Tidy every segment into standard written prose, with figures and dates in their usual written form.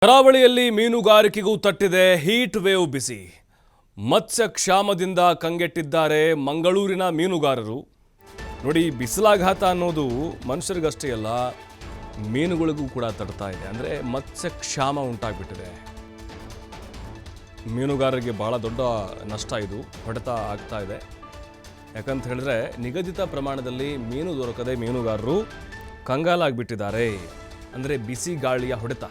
ಕರಾವಳಿಯಲ್ಲಿ ಮೀನುಗಾರಿಕೆಗೂ ತಟ್ಟಿದೆ heat wave ಬಿಸಿ. ಮತ್ಸ್ಯ ಕ್ಷಾಮದಿಂದ ಕಂಗೆಟ್ಟಿದ್ದಾರೆ ಮಂಗಳೂರಿನ ಮೀನುಗಾರರು. ನೋಡಿ, ಬಿಸಿಲಾಘಾತ ಅನ್ನೋದು ಮನುಷ್ಯರಿಗಷ್ಟೇ ಅಲ್ಲ, ಮೀನುಗಳಿಗೂ ಕೂಡ ತಡ್ತಾ ಇದೆ. ಅಂದರೆ ಮತ್ಸ್ಯ ಕ್ಷಾಮ ಉಂಟಾಗ್ಬಿಟ್ಟಿದೆ. ಮೀನುಗಾರರಿಗೆ ಬಹಳ ದೊಡ್ಡ ನಷ್ಟ, ಇದು ಹೊಡೆತ ಆಗ್ತಾ ಇದೆ. ಯಾಕಂತ ಹೇಳಿದ್ರೆ ನಿಗದಿತ ಪ್ರಮಾಣದಲ್ಲಿ ಮೀನು ದೊರಕದೆ ಮೀನುಗಾರರು ಕಂಗಾಲಾಗ್ಬಿಟ್ಟಿದ್ದಾರೆ. ಅಂದರೆ ಬಿಸಿ ಗಾಳಿಯ ಹೊಡೆತ.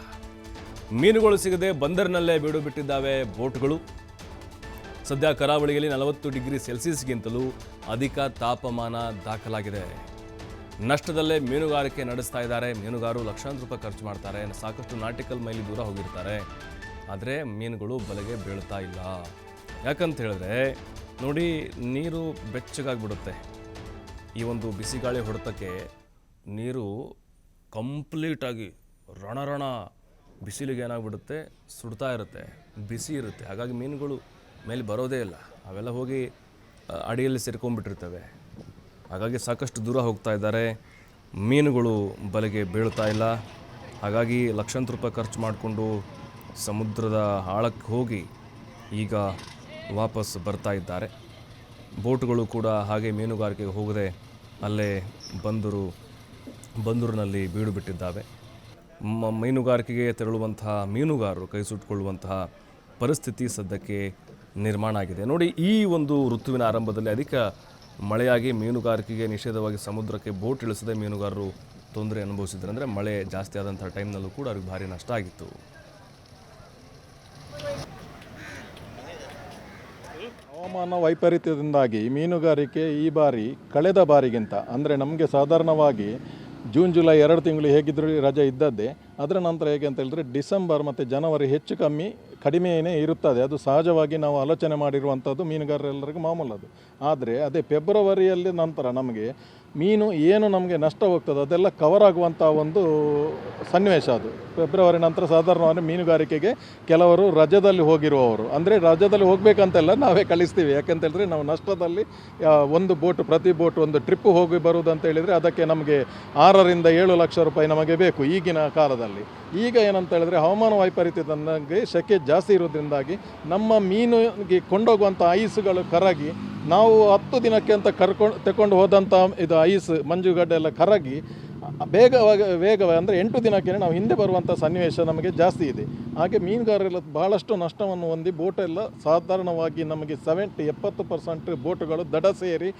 ಮೀನುಗಳು ಸಿಗದೆ ಬಂದರಿನಲ್ಲೇ ಬೀಡು ಬಿಟ್ಟಿದ್ದಾವೆ ಬೋಟ್ಗಳು. ಸದ್ಯ ಕರಾವಳಿಯಲ್ಲಿ 40 ಡಿಗ್ರಿ ಸೆಲ್ಸಿಯಸ್ಗಿಂತಲೂ ಅಧಿಕ ತಾಪಮಾನ ದಾಖಲಾಗಿದೆ. ನಷ್ಟದಲ್ಲೇ ಮೀನುಗಾರಿಕೆ ನಡೆಸ್ತಾ ಇದ್ದಾರೆ. ಮೀನುಗಾರರು ಲಕ್ಷಾಂತರ ರೂಪಾಯಿ ಖರ್ಚು ಮಾಡ್ತಾರೆ, ಸಾಕಷ್ಟು ನಾಟಿಕಲ್ ಮೈಲಿ ದೂರ ಹೋಗಿರ್ತಾರೆ. ಆದರೆ ಮೀನುಗಳು ಬಲೆಗೆ ಬೀಳ್ತಾ ಇಲ್ಲ. ಯಾಕಂತ ಹೇಳಿದ್ರೆ ನೋಡಿ, ನೀರು ಬೆಚ್ಚಗಾಗ್ಬಿಡುತ್ತೆ. ಈ ಒಂದು ಬಿಸಿಗಾಳಿ ಹೊಡೆತಕ್ಕೆ ನೀರು ಕಂಪ್ಲೀಟಾಗಿ ರಣ ಬಿಸಿಲಿಗೆ ಏನಾಗ್ಬಿಡುತ್ತೆ, ಸುಡ್ತಾ ಇರುತ್ತೆ, ಬಿಸಿ ಇರುತ್ತೆ. ಹಾಗಾಗಿ ಮೀನುಗಳು ಮೇಲೆ ಬರೋದೇ ಇಲ್ಲ. ಅವೆಲ್ಲ ಹೋಗಿ ಅಡಿಯಲ್ಲಿ ಸೇರ್ಕೊಂಡ್ಬಿಟ್ಟಿರ್ತವೆ. ಹಾಗಾಗಿ ಸಾಕಷ್ಟು ದೂರ ಹೋಗ್ತಾ ಇದ್ದಾರೆ. ಮೀನುಗಳು ಬಲೆಗೆ ಬೀಳ್ತಾ ಇಲ್ಲ. ಹಾಗಾಗಿ ಲಕ್ಷಾಂತರ ರೂಪಾಯಿ ಖರ್ಚು ಮಾಡಿಕೊಂಡು ಸಮುದ್ರದ ಆಳಕ್ಕೆ ಹೋಗಿ ಈಗ ವಾಪಸ್ ಬರ್ತಾ ಇದ್ದಾರೆ. ಬೋಟ್ಗಳು ಕೂಡ ಹಾಗೆ ಮೀನುಗಾರಿಕೆಗೆ ಹೋಗದೆ ಅಲ್ಲೇ ಬಂದೂರಿನಲ್ಲಿ ಬೀಡು ಬಿಟ್ಟಿದ್ದಾವೆ. ಮೀನುಗಾರಿಕೆಗೆ ತೆರಳುವಂತಹ ಮೀನುಗಾರರು ಕೈ ಸುಟ್ಟುಕೊಳ್ಳುವಂತಹ ಪರಿಸ್ಥಿತಿ ಸದ್ಯಕ್ಕೆ ನಿರ್ಮಾಣ ಆಗಿದೆ. ನೋಡಿ, ಈ ಒಂದು ಋತುವಿನ ಆರಂಭದಲ್ಲಿ ಅಧಿಕ ಮಳೆಯಾಗಿ ಮೀನುಗಾರಿಕೆಗೆ ನಿಷೇಧವಾಗಿ ಸಮುದ್ರಕ್ಕೆ ಬೋಟ್ ಇಳಿಸದೆ ಮೀನುಗಾರರು ತೊಂದರೆ ಅನುಭವಿಸಿದ್ರು. ಅಂದರೆ ಮಳೆ ಜಾಸ್ತಿ ಆದಂಥ ಟೈಮ್ನಲ್ಲೂ ಕೂಡ ಅವ್ರಿಗೆ ಭಾರಿ ನಷ್ಟ ಆಗಿತ್ತು. ಹವಾಮಾನ ವೈಪರೀತ್ಯದಿಂದಾಗಿ ಮೀನುಗಾರಿಕೆ ಈ ಬಾರಿ ಕಳೆದ ಬಾರಿಗಿಂತ, ಅಂದರೆ ನಮಗೆ ಸಾಧಾರಣವಾಗಿ ಜೂನ್ ಜುಲೈ 2 ತಿಂಗಳು ಹೇಗಿದ್ದರೂ ರಜೆ ಇದ್ದದ್ದೇ. ಅದರ ನಂತರ ಹೇಗೆ ಅಂತ ಹೇಳಿದ್ರೆ ಡಿಸೆಂಬರ್ ಮತ್ತು ಜನವರಿ ಹೆಚ್ಚು ಕಡಿಮೆಯೇ ಇರುತ್ತದೆ. ಅದು ಸಹಜವಾಗಿ ನಾವು ಆಲೋಚನೆ ಮಾಡಿರುವಂಥದ್ದು, ಮೀನುಗಾರರೆಲ್ಲರಿಗೂ ಮಾಮೂಲು ಅದು. ಆದರೆ ಅದೇ ಫೆಬ್ರವರಿಯಲ್ಲಿ ನಂತರ ನಮಗೆ ಮೀನು ಏನು ನಮಗೆ ನಷ್ಟ ಹೋಗ್ತದೆ ಅದೆಲ್ಲ ಕವರ್ ಆಗುವಂಥ ಒಂದು ಸನ್ನಿವೇಶ ಅದು. ಫೆಬ್ರವರಿ ನಂತರ ಸಾಧಾರಣವಾಗಿ ಮೀನುಗಾರಿಕೆಗೆ ಕೆಲವರು ರಜದಲ್ಲಿ ಹೋಗಿರುವವರು, ಅಂದರೆ ರಜದಲ್ಲಿ ಹೋಗಬೇಕಂತೆಲ್ಲ ನಾವೇ ಕಳಿಸ್ತೀವಿ. ಯಾಕೆಂತೇಳಿದ್ರೆ ನಾವು ನಷ್ಟದಲ್ಲಿ ಒಂದು ಬೋಟ್, ಪ್ರತಿ ಬೋಟ್ ಒಂದು ಟ್ರಿಪ್ ಹೋಗಿ ಬರುವುದು ಅಂತ ಹೇಳಿದರೆ ಅದಕ್ಕೆ ನಮಗೆ 6 ರಿಂದ 7 ಲಕ್ಷ ರೂಪಾಯಿ ನಮಗೆ ಬೇಕು ಈಗಿನ ಕಾಲದಲ್ಲಿ. ಈಗ ಏನಂತ ಹೇಳಿದ್ರೆ ಹವಾಮಾನ ವೈಪರೀತ್ಯದಿಂದಾಗಿ ಸೆಕೆ ಜಾಸ್ತಿ ಇರೋದ್ರಿಂದಾಗಿ ನಮ್ಮ ಮೀನಿಗೆ ಕೊಂಡೋಗುವಂಥ ಐಸ್ಗಳು ಕರಗಿ, ನಾವು 10 ದಿನಕ್ಕೆ ಅಂತ ತಗೊಂಡು ಹೋದಂಥ ಇದು ಐಸ್ ಮಂಜುಗಡ್ಡೆ ಎಲ್ಲ ಕರಗಿ ವೇಗವಾಗಿ ಅಂದರೆ 8 ದಿನಕ್ಕೆ ನಾವು ಹಿಂದೆ ಬರುವಂಥ ಸನ್ನಿವೇಶ ನಮಗೆ ಜಾಸ್ತಿ ಇದೆ. ಹಾಗೆ ಮೀನುಗಾರರೆಲ್ಲ ಬಹಳಷ್ಟು ನಷ್ಟವನ್ನು ಹೊಂದಿ ಬೋಟೆಲ್ಲ ಸಾಧಾರಣವಾಗಿ ನಮಗೆ 70% ಬೋಟುಗಳು ದಡ ಸೇರಿ